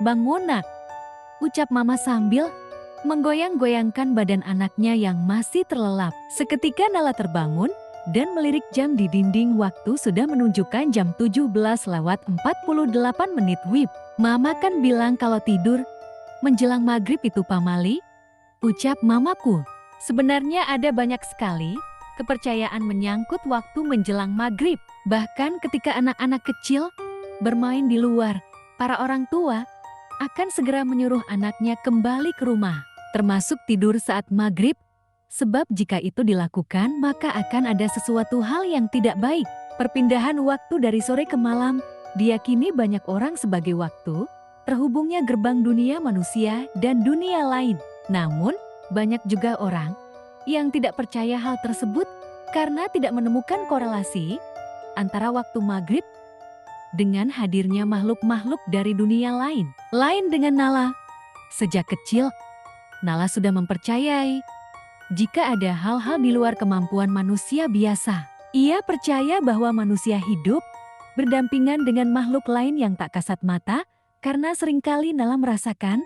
"Bangun nak," ucap mama sambil menggoyang-goyangkan badan anaknya yang masih terlelap. Seketika Nala terbangun dan melirik jam di dinding. Waktu sudah menunjukkan jam 17:48 WIB. "Mama kan bilang kalau tidur menjelang maghrib itu pamali," ucap mamaku. Sebenarnya ada banyak sekali kepercayaan menyangkut waktu menjelang maghrib. Bahkan ketika anak-anak kecil bermain di luar, para orang tua akan segera menyuruh anaknya kembali ke rumah, termasuk tidur saat maghrib, sebab jika itu dilakukan maka akan ada sesuatu hal yang tidak baik. Perpindahan waktu dari sore ke malam diyakini banyak orang sebagai waktu terhubungnya gerbang dunia manusia dan dunia lain. Namun, banyak juga orang yang tidak percaya hal tersebut karena tidak menemukan korelasi antara waktu maghrib dengan hadirnya makhluk-makhluk dari dunia lain. Lain dengan Nala, sejak kecil, Nala sudah mempercayai jika ada hal-hal di luar kemampuan manusia biasa. Ia percaya bahwa manusia hidup berdampingan dengan makhluk lain yang tak kasat mata karena seringkali Nala merasakan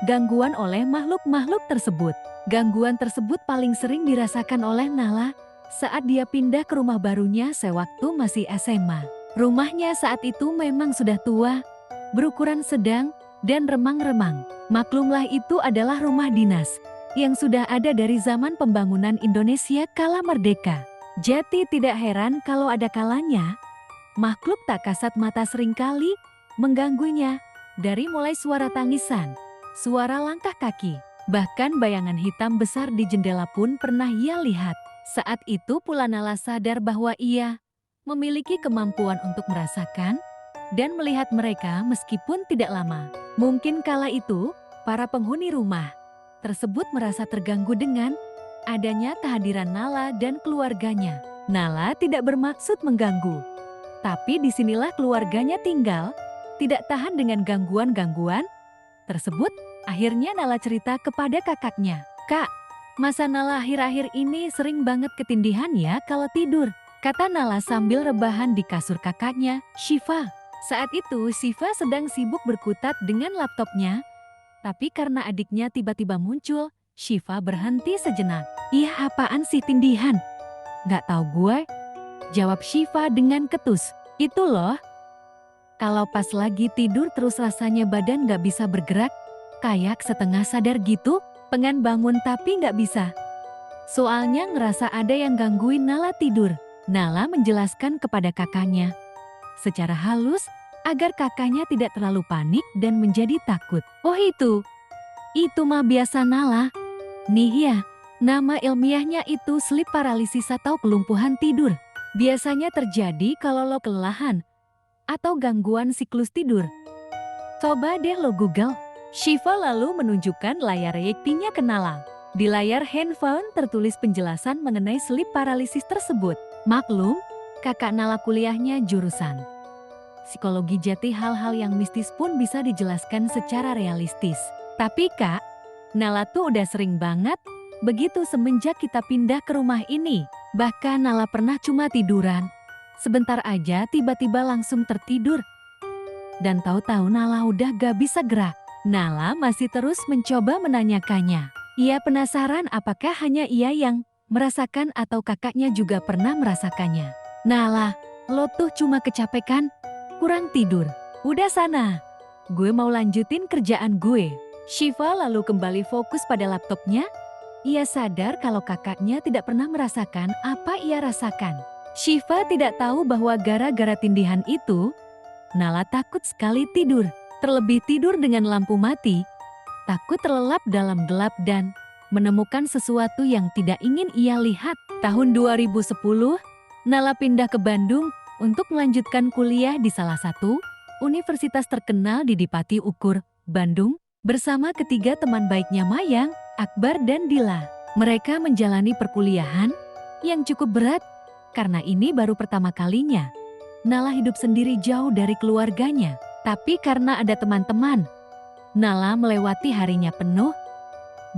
gangguan oleh makhluk-makhluk tersebut. Gangguan tersebut paling sering dirasakan oleh Nala saat dia pindah ke rumah barunya sewaktu masih SMA. Rumahnya saat itu memang sudah tua, berukuran sedang, dan remang-remang. Maklumlah itu adalah rumah dinas yang sudah ada dari zaman pembangunan Indonesia kala merdeka. Jadi tidak heran kalau ada kalanya makhluk tak kasat mata seringkali mengganggunya, dari mulai suara tangisan, suara langkah kaki, bahkan bayangan hitam besar di jendela pun pernah ia lihat. Saat itu pula Nala sadar bahwa ia memiliki kemampuan untuk merasakan dan melihat mereka meskipun tidak lama. Mungkin kala itu, para penghuni rumah tersebut merasa terganggu dengan adanya kehadiran Nala dan keluarganya. Nala tidak bermaksud mengganggu, tapi disinilah keluarganya tinggal, tidak tahan dengan gangguan-gangguan tersebut. Akhirnya Nala cerita kepada kakaknya, "Kak, masa Nala akhir-akhir ini sering banget ketindihan ya kalau tidur," kata Nala sambil rebahan di kasur kakaknya, Syifa. Saat itu Syifa sedang sibuk berkutat dengan laptopnya, tapi karena adiknya tiba-tiba muncul, Syifa berhenti sejenak. "Ih, apaan sih tindihan?" "Gak tahu gue," jawab Syifa dengan ketus. "Itu loh, kalau pas lagi tidur terus rasanya badan gak bisa bergerak, kayak setengah sadar gitu, pengen bangun tapi gak bisa. Soalnya ngerasa ada yang gangguin Nala tidur." Nala menjelaskan kepada kakaknya secara halus agar kakaknya tidak terlalu panik dan menjadi takut. "Oh itu mah biasa Nala. Nih ya, nama ilmiahnya itu sleep paralysis atau kelumpuhan tidur. Biasanya terjadi kalau lo kelelahan atau gangguan siklus tidur. Coba deh lo Google." Syifa lalu menunjukkan layar HP-nya ke Nala. Di layar handphone tertulis penjelasan mengenai sleep paralysis tersebut. Maklum, kakak Nala kuliahnya jurusan psikologi, jadi hal-hal yang mistis pun bisa dijelaskan secara realistis. Tapi Kak, Nala tuh udah sering banget begitu semenjak kita pindah ke rumah ini. Bahkan Nala pernah cuma tiduran sebentar aja tiba-tiba langsung tertidur. Dan tahu-tahu Nala udah gak bisa gerak." Nala masih terus mencoba menanyakannya. Ia penasaran apakah hanya ia yang merasakan atau kakaknya juga pernah merasakannya. "Nala, lo tuh cuma kecapekan, kurang tidur. Udah sana, gue mau lanjutin kerjaan gue." Syifa lalu kembali fokus pada laptopnya. Ia sadar kalau kakaknya tidak pernah merasakan apa ia rasakan. Syifa tidak tahu bahwa gara-gara tindihan itu, Nala takut sekali tidur. Terlebih tidur dengan lampu mati, takut terlelap dalam gelap dan menemukan sesuatu yang tidak ingin ia lihat. Tahun 2010, Nala pindah ke Bandung untuk melanjutkan kuliah di salah satu universitas terkenal di Dipati Ukur, Bandung, bersama ketiga teman baiknya Mayang, Akbar, dan Dila. Mereka menjalani perkuliahan yang cukup berat karena ini baru pertama kalinya Nala hidup sendiri jauh dari keluarganya. Tapi karena ada teman-teman, Nala melewati harinya penuh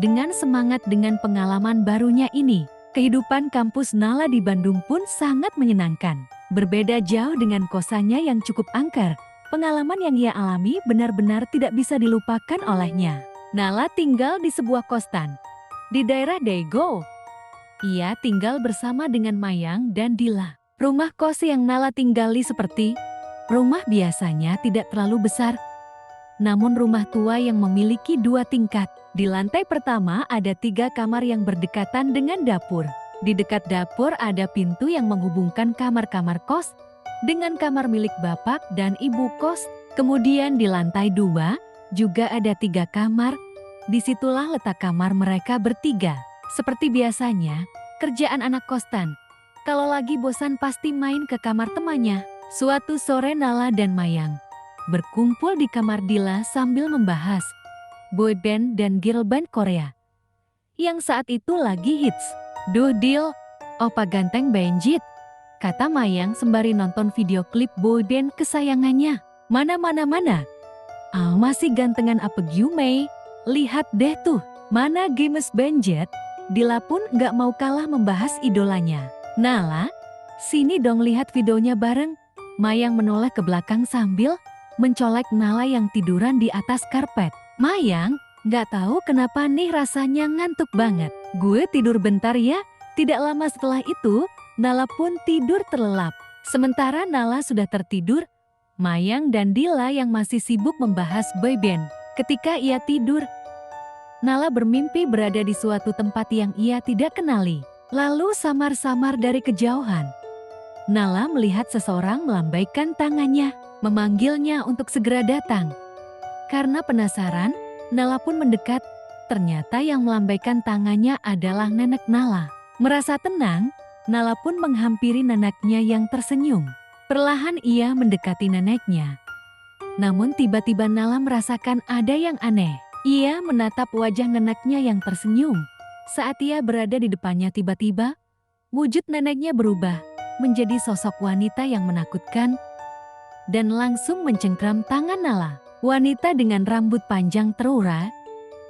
dengan semangat dengan pengalaman barunya ini. Kehidupan kampus Nala di Bandung pun sangat menyenangkan. Berbeda jauh dengan kosannya yang cukup angker, Pengalaman yang ia alami benar-benar tidak bisa dilupakan olehnya. Nala tinggal di sebuah kostan di daerah Daegu. Ia tinggal bersama dengan Mayang dan Dila. Rumah kos yang Nala tinggali seperti rumah biasanya tidak terlalu besar, namun rumah tua yang memiliki 2 tingkat. Di lantai pertama ada 3 kamar yang berdekatan dengan dapur. Di dekat dapur ada pintu yang menghubungkan kamar-kamar kos dengan kamar milik bapak dan ibu kos. Kemudian di lantai 2 juga ada 3 kamar. Disitulah letak kamar mereka bertiga. Seperti biasanya, kerjaan anak kostan. Kalau lagi bosan pasti main ke kamar temannya. Suatu sore Nala dan Mayang berkumpul di kamar Dila sambil membahas boyband dan girl band Korea yang saat itu lagi hits. "Duh Dil, opa ganteng banget," kata Mayang sembari nonton video klip boyband kesayangannya. Mana. Ah, masih gantengan apa Gyumei? Lihat deh tuh, mana gemes banget. Dila pun gak mau kalah membahas idolanya. "Nala, sini dong lihat videonya bareng." Mayang menoleh ke belakang sambil mencolek Nala yang tiduran di atas karpet. "Mayang, gak tahu kenapa nih rasanya ngantuk banget. Gue tidur bentar ya." Tidak lama setelah itu, Nala pun tidur terlelap. Sementara Nala sudah tertidur, Mayang dan Dila yang masih sibuk membahas boyband. Ketika ia tidur, Nala bermimpi berada di suatu tempat yang ia tidak kenali. Lalu samar-samar dari kejauhan, Nala melihat seseorang melambaikan tangannya, memanggilnya untuk segera datang. Karena penasaran, Nala pun mendekat. Ternyata yang melambaikan tangannya adalah nenek Nala. Merasa tenang, Nala pun menghampiri neneknya yang tersenyum. Perlahan ia mendekati neneknya. Namun tiba-tiba Nala merasakan ada yang aneh. Ia menatap wajah neneknya yang tersenyum. Saat ia berada di depannya tiba-tiba, wujud neneknya berubah menjadi sosok wanita yang menakutkan dan langsung mencengkram tangan Nala. Wanita dengan rambut panjang terurai,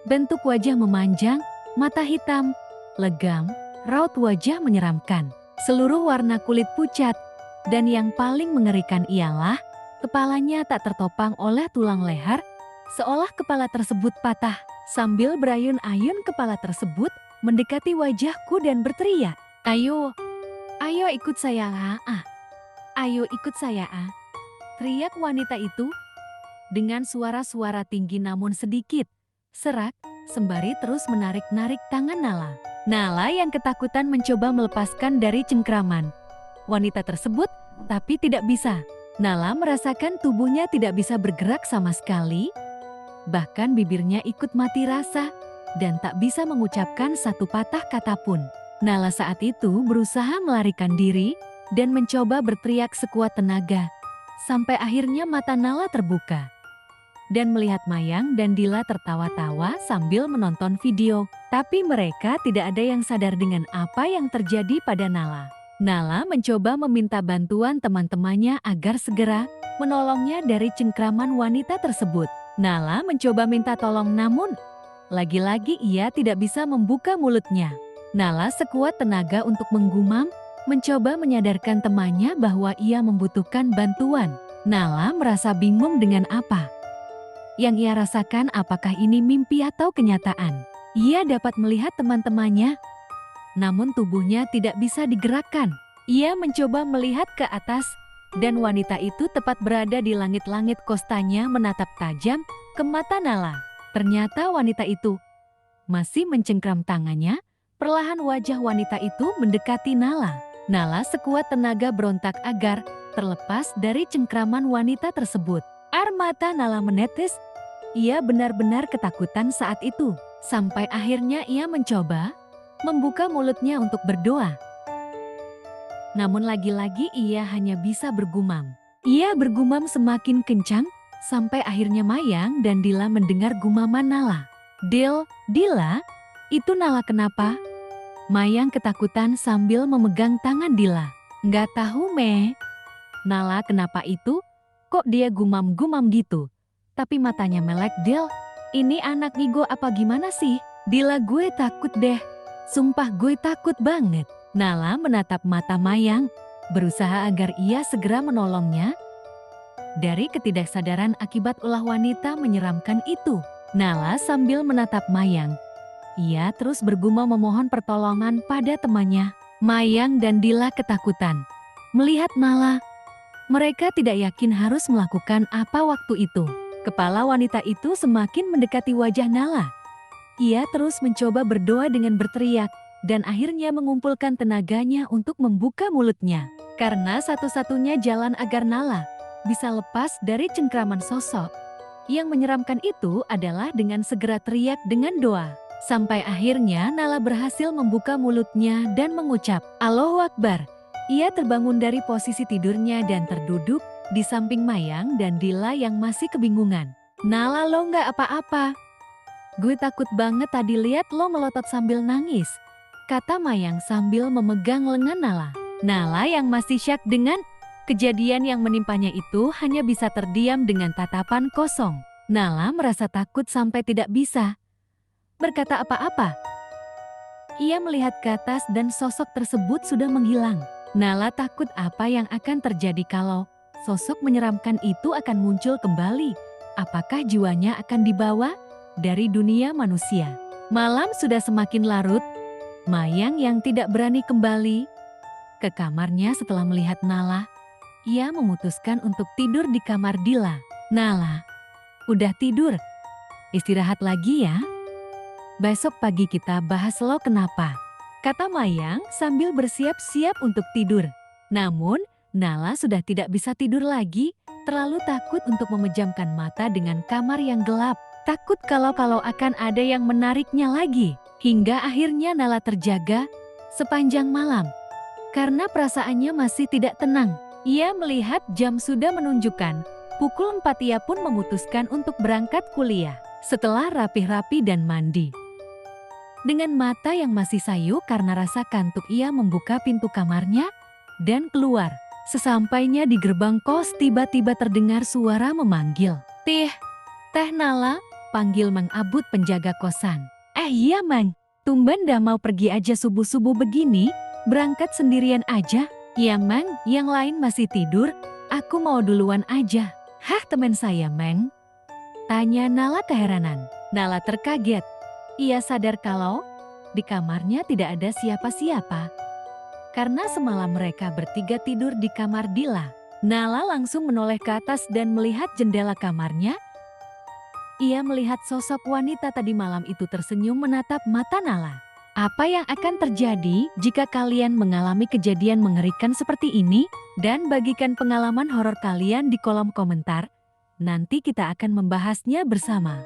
bentuk wajah memanjang, mata hitam, legam, raut wajah menyeramkan. Seluruh warna kulit pucat, dan yang paling mengerikan ialah kepalanya tak tertopang oleh tulang leher, seolah kepala tersebut patah. Sambil berayun-ayun kepala tersebut mendekati wajahku dan berteriak, "Ayo ikut saya ah. Ayo ikut saya ah." Teriak wanita itu dengan suara-suara tinggi namun sedikit serak, sembari terus menarik-narik tangan Nala. Nala yang ketakutan mencoba melepaskan dari cengkraman wanita tersebut, tapi tidak bisa. Nala merasakan tubuhnya tidak bisa bergerak sama sekali, bahkan bibirnya ikut mati rasa dan tak bisa mengucapkan satu patah kata pun. Nala saat itu berusaha melarikan diri dan mencoba berteriak sekuat tenaga, sampai akhirnya mata Nala terbuka dan melihat Mayang dan Dila tertawa-tawa sambil menonton video. Tapi mereka tidak ada yang sadar dengan apa yang terjadi pada Nala. Nala mencoba meminta bantuan teman-temannya agar segera menolongnya dari cengkraman wanita tersebut. Nala mencoba minta tolong namun lagi-lagi ia tidak bisa membuka mulutnya. Nala sekuat tenaga untuk menggumam, mencoba menyadarkan temannya bahwa ia membutuhkan bantuan. Nala merasa bingung dengan apa yang ia rasakan, apakah ini mimpi atau kenyataan. Ia dapat melihat teman-temannya, namun tubuhnya tidak bisa digerakkan. Ia mencoba melihat ke atas, dan wanita itu tepat berada di langit-langit kostannya menatap tajam ke mata Nala. Ternyata wanita itu masih mencengkram tangannya. Perlahan wajah wanita itu mendekati Nala. Nala sekuat tenaga berontak agar terlepas dari cengkraman wanita tersebut. Air mata Nala menetes. Ia benar-benar ketakutan saat itu. Sampai akhirnya ia mencoba membuka mulutnya untuk berdoa. Namun lagi-lagi ia hanya bisa bergumam. Ia bergumam semakin kencang sampai akhirnya Mayang dan Dila mendengar gumaman Nala. Dila, itu Nala kenapa?" Mayang ketakutan sambil memegang tangan Dila. "Nggak tahu Meh. Nala kenapa itu? Kok dia gumam-gumam gitu? Tapi matanya melek Del. Ini anak ngigo apa gimana sih? Dila, gue takut deh. Sumpah gue takut banget." Nala menatap mata Mayang, berusaha agar ia segera menolongnya. dari ketidaksadaran akibat ulah wanita menyeramkan itu. Nala sambil menatap Mayang. Ia terus bergumam memohon pertolongan pada temannya. Mayang dan Dila ketakutan melihat Nala. Mereka tidak yakin harus melakukan apa waktu itu. Kepala wanita itu semakin mendekati wajah Nala. Ia terus mencoba berdoa dengan berteriak dan akhirnya mengumpulkan tenaganya untuk membuka mulutnya. Karena satu-satunya jalan agar Nala bisa lepas dari cengkraman sosok yang menyeramkan itu adalah dengan segera teriak dengan doa. Sampai akhirnya Nala berhasil membuka mulutnya dan mengucap, Allahu Akbar. Ia terbangun dari posisi tidurnya dan terduduk di samping Mayang dan Dila yang masih kebingungan. Nala, lo nggak apa-apa? Gue takut banget tadi lihat lo melotot sambil nangis, kata Mayang sambil memegang lengan Nala. Nala yang masih syak dengan kejadian yang menimpanya itu hanya bisa terdiam dengan tatapan kosong. Nala merasa takut sampai tidak bisa berkata apa-apa. Ia melihat ke atas dan sosok tersebut sudah menghilang. Nala takut apa yang akan terjadi kalau sosok menyeramkan itu akan muncul kembali. Apakah jiwanya akan dibawa dari dunia manusia? Malam sudah semakin larut. Mayang yang tidak berani kembali ke kamarnya setelah melihat Nala, ia memutuskan untuk tidur di kamar Dila. Nala, udah tidur? Istirahat lagi ya. Besok pagi kita bahas lo kenapa, kata Mayang sambil bersiap-siap untuk tidur. Namun, Nala sudah tidak bisa tidur lagi, terlalu takut untuk memejamkan mata dengan kamar yang gelap. Takut kalau akan ada yang menariknya lagi. Hingga akhirnya Nala terjaga sepanjang malam. Karena perasaannya masih tidak tenang. Ia melihat jam sudah menunjukkan pukul 4. Ia pun memutuskan untuk berangkat kuliah. Setelah rapi-rapi dan mandi, dengan mata yang masih sayu karena rasa kantuk, ia membuka pintu kamarnya dan keluar. Sesampainya di gerbang kos, tiba-tiba terdengar suara memanggil. Teh Nala, panggil Mang Abut penjaga kosan. Iya Mang, tumben dah mau pergi aja subuh-subuh begini, berangkat sendirian aja. Iya Mang, yang lain masih tidur, aku mau duluan aja. Hah, temen saya Mang? Tanya Nala keheranan. Nala terkaget. Ia sadar kalau di kamarnya tidak ada siapa-siapa. Karena semalam mereka bertiga tidur di kamar Dila. Nala langsung menoleh ke atas dan melihat jendela kamarnya. Ia melihat sosok wanita tadi malam itu tersenyum menatap mata Nala. Apa yang akan terjadi jika kalian mengalami kejadian mengerikan seperti ini? Dan bagikan pengalaman horor kalian di kolom komentar. Nanti kita akan membahasnya bersama.